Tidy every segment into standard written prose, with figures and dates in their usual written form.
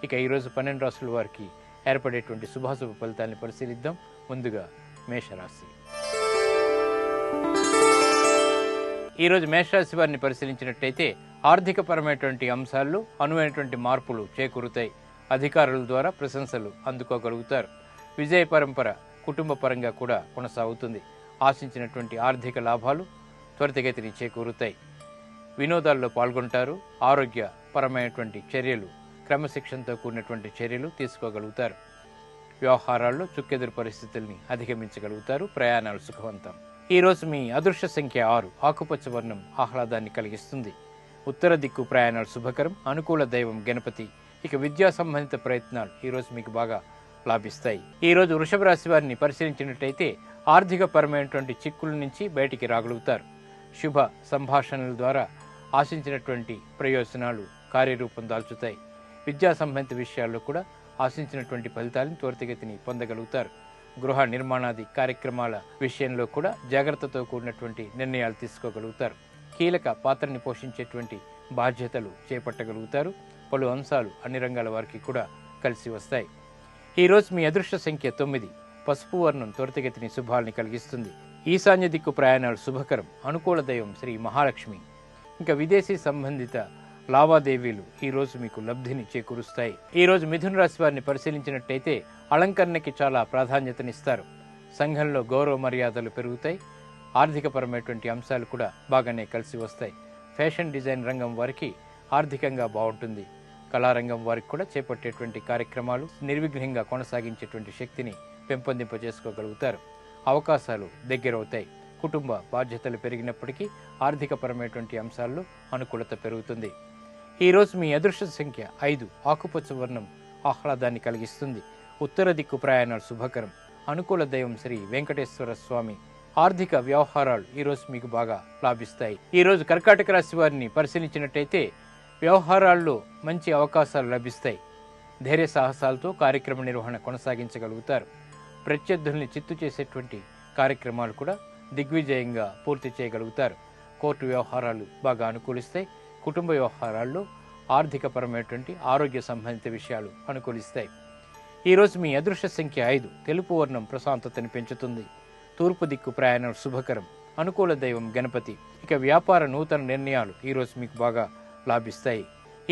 ఇక ఈరోజు 12 రాశుల వారికి ఏర్పడేటువంటి శుభాశుభ ఫలితాన్ని పరిశీలిద్దాం. ముందుగా మేషరాశి. ఈరోజు మేషరాశి వారిని పరిశీలించినట్టయితే ఆర్థికపరమైనటువంటి అంశాల్లో అనువైనటువంటి మార్పులు చేకూరుతాయి. అధికారుల ద్వారా ప్రశంసలు అందుకోగలుగుతారు. విజయ పరంపర కుటుంబ పరంగా కూడా కొనసాగుతుంది. ఆశించినటువంటి ఆర్థిక లాభాలు త్వరితగతిని చేకూరుతాయి. వినోదాల్లో పాల్గొంటారు. ఆరోగ్యపరమైనటువంటి చర్యలు, క్రమశిక్షణతో కూడినటువంటి చర్యలు తీసుకోగలుగుతారు. వ్యవహారాల్లో చుక్కెదురు పరిస్థితుల్ని అధిగమించగలుగుతారు. ప్రయాణాలు సుఖవంతం. ఈరోజు మీ అదృష్ట సంఖ్య 6. ఆకుపచ్చ వర్ణం ఆహ్లాదాన్ని కలిగిస్తుంది. ఉత్తర దిక్కు ప్రయాణాలు శుభకరం. అనుకూల దైవం గణపతి. ఇక విద్యా సంబంధిత ప్రయత్నాలు ఈరోజు మీకు బాగా లాభిస్తాయి. ఈరోజు వృషభ రాశి వారిని పరిశీలించినట్టయితే ఆర్థిక పరమైనటువంటి చిక్కుల నుంచి బయటికి రాగలుగుతారు. శుభ సంభాషణల ద్వారా ఆశించినటువంటి ప్రయోజనాలు కార్యరూపం దాల్చుతాయి. విద్యా సంబంధిత విషయాల్లో కూడా ఆశించినటువంటి ఫలితాలను త్వరితగతిని పొందగలుగుతారు. గృహ నిర్మాణాది కార్యక్రమాల విషయంలో కూడా జాగ్రత్తతో కూడినటువంటి నిర్ణయాలు తీసుకోగలుగుతారు. కీలక పాత్రని పోషించేటువంటి బాధ్యతలు చేపట్టగలుగుతారు. పలు అంశాలు అన్ని రంగాల వారికి కూడా కలిసి వస్తాయి. ఈరోజు మీ అదృష్ట సంఖ్య 9. పసుపు వర్ణం త్వరితగతిని శుభాల్ని కలిగిస్తుంది. ఈశాన్య దిక్కు ప్రయాణాలు శుభకరం. అనుకూల దైవం శ్రీ మహాలక్ష్మి. ఇంకా విదేశీ సంబంధిత లావాదేవీలు ఈరోజు మీకు లబ్ధిని చేకూరుస్తాయి. ఈరోజు మిథున రాశి వారిని పరిశీలించినట్టయితే అలంకరణకి చాలా ప్రాధాన్యతనిస్తారు. సంఘంలో గౌరవ మర్యాదలు పెరుగుతాయి. ఆర్థికపరమైనటువంటి అంశాలు కూడా బాగానే కలిసి వస్తాయి. ఫ్యాషన్ డిజైన్ రంగం వారికి ఆర్థికంగా బాగుంటుంది. కళారంగం వారికి కూడా చేపట్టేటువంటి కార్యక్రమాలు నిర్విఘ్నంగా కొనసాగించేటువంటి శక్తిని పెంపొందింపజేసుకోగలుగుతారు. అవకాశాలు దగ్గరవుతాయి. కుటుంబ బాధ్యతలు పెరిగినప్పటికీ ఆర్థికపరమైనటువంటి అంశాల్లో అనుకూలత పెరుగుతుంది. ఈరోజు మీ అదృష్ట సంఖ్య 5. ఆకుపచ్చ వర్ణం ఆహ్లాదాన్ని కలిగిస్తుంది. ఉత్తర దిక్కు ప్రయాణాలు శుభకరం. అనుకూల దైవం శ్రీ వెంకటేశ్వర స్వామి. ఆర్థిక వ్యవహారాలు ఈరోజు మీకు బాగా లాభిస్తాయి. ఈరోజు కర్కాటక రాశి వారిని పరిశీలించినట్టయితే వ్యవహారాల్లో మంచి అవకాశాలు లభిస్తాయి. ధైర్య సాహసాలతో కార్యక్రమ నిర్వహణ కొనసాగించగలుగుతారు. ప్రత్యర్థుల్ని చిత్తు చేసేటువంటి కార్యక్రమాలు కూడా దిగ్విజయంగా పూర్తి చేయగలుగుతారు. కోర్టు వ్యవహారాలు బాగా అనుకూలిస్తాయి. కుటుంబ వ్యవహారాల్లో ఆర్థికపరమైనటువంటి ఆరోగ్య సంబంధిత విషయాలు అనుకూలిస్తాయి. ఈరోజు మీ అదృష్ట సంఖ్య 5. తెలుపు వర్ణం ప్రశాంతతని పెంచుతుంది. తూర్పు దిక్కు ప్రయాణం శుభకరం. అనుకూల దైవం గణపతి. ఇక వ్యాపార నూతన నిర్ణయాలు ఈరోజు మీకు బాగా లాభిస్తాయి.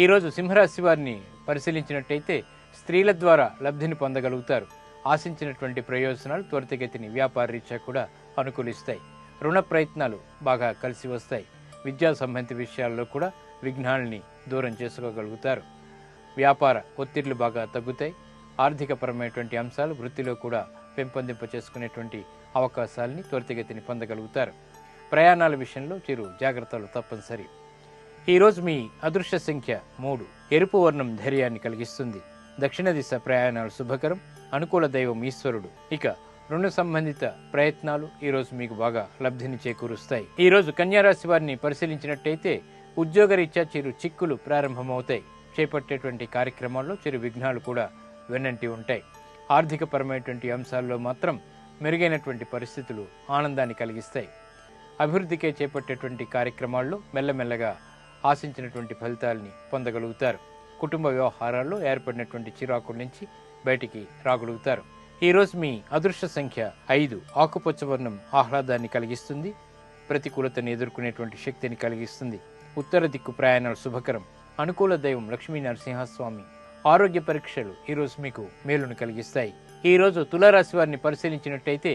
ఈరోజు సింహరాశి వారిని పరిశీలించినట్టయితే స్త్రీల ద్వారా లబ్ధిని పొందగలుగుతారు. ఆశించినటువంటి ప్రయోజనాలు త్వరితగతిని వ్యాపార రీత్యా కూడా అనుకూలిస్తాయి. రుణ ప్రయత్నాలు బాగా కలిసి వస్తాయి. విద్యా సంబంధిత విషయాల్లో కూడా విఘ్నాలని దూరం చేసుకోగలుగుతారు. వ్యాపార ఒత్తిళ్లు బాగా తగ్గుతాయి. ఆర్థికపరమైనటువంటి అంశాలు వృత్తిలో కూడా పెంపొందింప చేసుకునేటువంటి అవకాశాలని త్వరితగతిని పొందగలుగుతారు. ప్రయాణాల విషయంలో చిరు జాగ్రత్తలు తప్పనిసరి. ఈరోజు మీ అదృష్ట సంఖ్య 3. ఎరుపు వర్ణం ధైర్యాన్ని కలిగిస్తుంది. దక్షిణ దిశ ప్రయాణాలు శుభకరం. అనుకూల దైవం ఈశ్వరుడు. ఇక రుణ సంబంధిత ప్రయత్నాలు ఈరోజు మీకు బాగా లబ్ధిని చేకూరుస్తాయి. ఈరోజు కన్యారాశి వారిని పరిశీలించినట్టయితే ఉద్యోగరీత్యా చిరు చిక్కులు ప్రారంభమవుతాయి. చేపట్టేటువంటి కార్యక్రమాల్లో చిరు విఘ్నాలు కూడా వెన్నంటి ఉంటాయి. ఆర్థికపరమైనటువంటి అంశాల్లో మాత్రం మెరుగైనటువంటి పరిస్థితులు ఆనందాన్ని కలిగిస్తాయి. అభివృద్ధికే చేపట్టేటువంటి కార్యక్రమాల్లో మెల్లమెల్లగా ఆశించినటువంటి ఫలితాలని పొందగలుగుతారు. కుటుంబ వ్యవహారాల్లో ఏర్పడినటువంటి చిరాకుల నుంచి బయటికి రాగలుగుతారు. ఈరోజు మీ అదృష్ట సంఖ్య 5. ఆకుపచ్చ వర్ణం ఆహ్లాదాన్ని కలిగిస్తుంది. ప్రతికూలతను ఎదుర్కొనేటువంటి శక్తిని కలిగిస్తుంది. ఉత్తర దిక్కు ప్రయాణాలు శుభకరం. అనుకూల దైవం లక్ష్మీ నరసింహస్వామి. ఆరోగ్య పరీక్షలు ఈరోజు మీకు మేలును కలిగిస్తాయి. ఈరోజు తులారాశి వారిని పరిశీలించినట్టయితే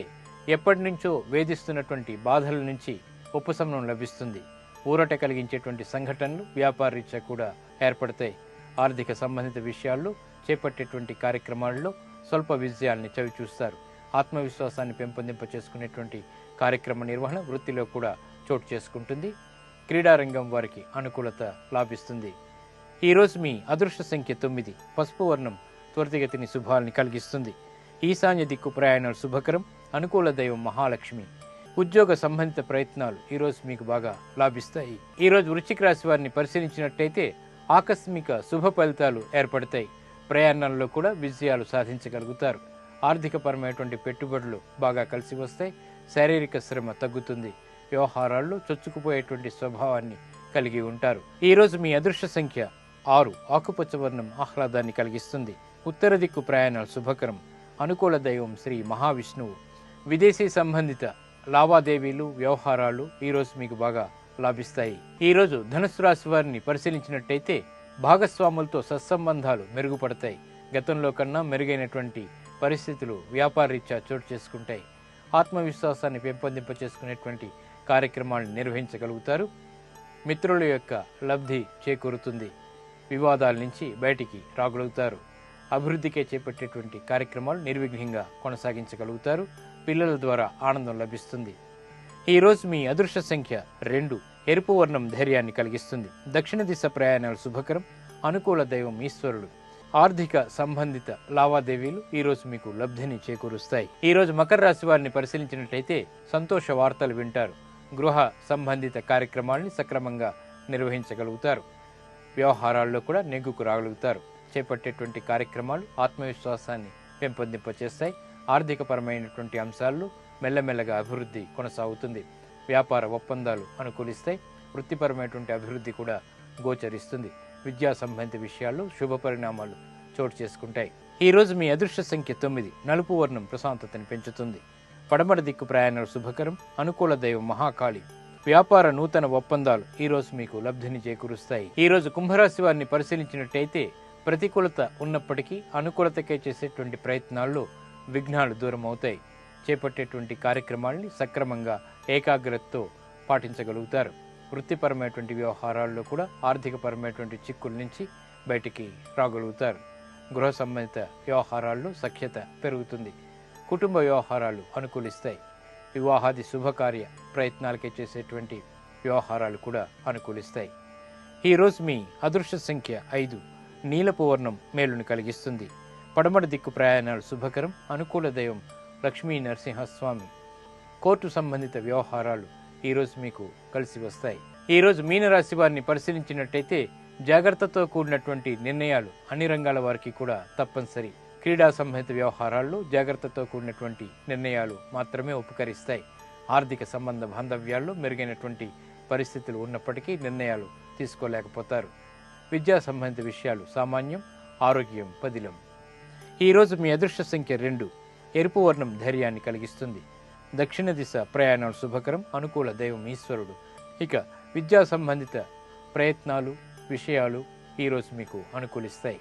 ఎప్పటి నుంచో వేధిస్తున్నటువంటి బాధల నుంచి ఉపశమనం లభిస్తుంది. ఊరట కలిగించేటువంటి సంఘటనలు వ్యాపార రీత్యా కూడా ఏర్పడతాయి. ఆర్థిక సంబంధిత విషయాల్లో చేపట్టేటువంటి కార్యక్రమాల్లో స్వల్ప విజయాల్ని చవిచూస్తారు. ఆత్మవిశ్వాసాన్ని పెంపొందింప చేసుకునేటువంటి కార్యక్రమ నిర్వహణ వృత్తిలో కూడా చోటు చేసుకుంటుంది. క్రీడారంగం వారికి అనుకూలత లాభిస్తుంది. ఈరోజు మీ అదృష్ట సంఖ్య 9. పసుపు వర్ణం త్వరితగతిని శుభాల్ని కలిగిస్తుంది. ఈశాన్య దిక్కు ప్రయాణాలు శుభకరం. అనుకూల దైవం మహాలక్ష్మి. ఉద్యోగ సంబంధిత ప్రయత్నాలు ఈరోజు మీకు బాగా లాభిస్తాయి. ఈరోజు వృశ్చిక రాశి వారిని పరిశీలించినట్టయితే ఆకస్మిక శుభ ఫలితాలు ఏర్పడతాయి. ప్రయాణాల్లో కూడా విజయాలు సాధించగలుగుతారు. ఆర్థికపరమైనటువంటి పెట్టుబడులు బాగా కలిసి వస్తాయి. శారీరక శ్రమ తగ్గుతుంది. వ్యవహారాల్లో చొచ్చుకుపోయేటువంటి స్వభావాన్ని కలిగి ఉంటారు. ఈరోజు మీ అదృష్ట సంఖ్య 6 ఆకుపచ్చ వర్ణం ఆహ్లాదాన్ని కలిగిస్తుంది. ఉత్తర దిక్కు ప్రయాణాలు శుభకరం. అనుకూల దైవం శ్రీ మహావిష్ణువు. విదేశీ సంబంధిత లావాదేవీలు వ్యవహారాలు ఈరోజు మీకు బాగా లాభిస్తాయి. ఈరోజు ధనుసు రాశి వారిని పరిశీలించినట్టయితే భాగస్వాములతో సత్సంబంధాలు మెరుగుపడతాయి. గతంలో కన్నా మెరుగైనటువంటి పరిస్థితులు వ్యాపారరీత్యా చోటు చేసుకుంటాయి. ఆత్మవిశ్వాసాన్ని పెంపొందింప చేసుకునేటువంటి కార్యక్రమాలను నిర్వహించగలుగుతారు. మిత్రుల యొక్క లబ్ధి చేకూరుతుంది. వివాదాల నుంచి బయటికి రాగలుగుతారు. అభివృద్ధికే చేపట్టేటువంటి కార్యక్రమాలు నిర్విఘ్నంగా కొనసాగించగలుగుతారు. పిల్లల ద్వారా ఆనందం లభిస్తుంది. ఈరోజు మీ అదృష్ట సంఖ్య 2. ఎరుపు వర్ణం ధైర్యాన్ని కలిగిస్తుంది. దక్షిణ దిశ ప్రయాణాలు శుభకరం. అనుకూల దైవం ఈశ్వరుడు. ఆర్థిక సంబంధిత లావాదేవీలు ఈరోజు మీకు లబ్ధిని చేకూరుస్తాయి. ఈరోజు మకర రాశి వారిని పరిశీలించినట్లయితే సంతోష వార్తలు వింటారు. గృహ సంబంధిత కార్యక్రమాల్ని సక్రమంగా నిర్వహించగలుగుతారు. వ్యవహారాల్లో కూడా నెగ్గుకు రాగలుగుతారు. చేపట్టేటువంటి కార్యక్రమాలు ఆత్మవిశ్వాసాన్ని పెంపొందింపచేస్తాయి. ఆర్థికపరమైనటువంటి అంశాల్లో మెల్లమెల్లగా అభివృద్ధి కొనసాగుతుంది. వ్యాపార ఒప్పందాలు అనుకూలిస్తాయి. వృత్తిపరమైనటువంటి అభివృద్ధి కూడా గోచరిస్తుంది. విద్యా సంబంధిత విషయాల్లో శుభ పరిణామాలు చోటు చేసుకుంటాయి. ఈరోజు మీ అదృష్ట సంఖ్య 9. నలుపు వర్ణం ప్రశాంతతని పెంచుతుంది. పడమర దిక్కు ప్రయాణాలు శుభకరం. అనుకూల దైవం మహాకాళి. వ్యాపార నూతన ఒప్పందాలు ఈరోజు మీకు లబ్ధిని చేకూరుస్తాయి. ఈరోజు కుంభరాశి వారిని పరిశీలించినట్టయితే ప్రతికూలత ఉన్నప్పటికీ అనుకూలతకై చేసేటువంటి ప్రయత్నాల్లో విఘ్నాలు దూరం అవుతాయి. చేపట్టేటువంటి కార్యక్రమాల్ని సక్రమంగా ఏకాగ్రతతో పాటించగలుగుతారు. వృత్తిపరమైనటువంటి వ్యవహారాల్లో కూడా ఆర్థికపరమైనటువంటి చిక్కుల నుంచి బయటికి రాగలుగుతారు. గృహ సంబంధిత వ్యవహారాల్లో సఖ్యత పెరుగుతుంది. కుటుంబ వ్యవహారాలు అనుకూలిస్తాయి. వివాహాది శుభకార్య ప్రయత్నాలకే చేసేటువంటి వ్యవహారాలు కూడా అనుకూలిస్తాయి. ఈరోజు మీ అదృష్ట సంఖ్య 5. నీలపు వర్ణం మేలును కలిగిస్తుంది. పడమర దిక్కు ప్రయాణాలు శుభకరం. అనుకూల దైవం లక్ష్మీ నరసింహస్వామి. కోర్టు సంబంధిత వ్యవహారాలు ఈరోజు మీకు కలిసి వస్తాయి. ఈరోజు మీనరాశి వారిని పరిశీలించినట్టయితే జాగ్రత్తతో కూడినటువంటి నిర్ణయాలు అన్ని రంగాల వారికి కూడా తప్పనిసరి. క్రీడా సంబంధిత వ్యవహారాల్లో జాగ్రత్తతో కూడినటువంటి నిర్ణయాలు మాత్రమే ఉపకరిస్తాయి. ఆర్థిక సంబంధ బాంధవ్యాల్లో మెరుగైనటువంటి పరిస్థితులు ఉన్నప్పటికీ నిర్ణయాలు తీసుకోలేకపోతారు. విద్యా సంబంధిత విషయాలు సామాన్యం. ఆరోగ్యం పదిలం. ఈరోజు మీ అదృష్ట సంఖ్య 2. ఎరుపు వర్ణం ధైర్యాన్ని కలిగిస్తుంది. దక్షిణ దిశ ప్రయాణాలు శుభకరం. అనుకూల దైవం ఈశ్వరుడు. ఇక విద్యా సంబంధిత ప్రయత్నాలు విషయాలు ఈరోజు మీకు అనుకూలిస్తాయి.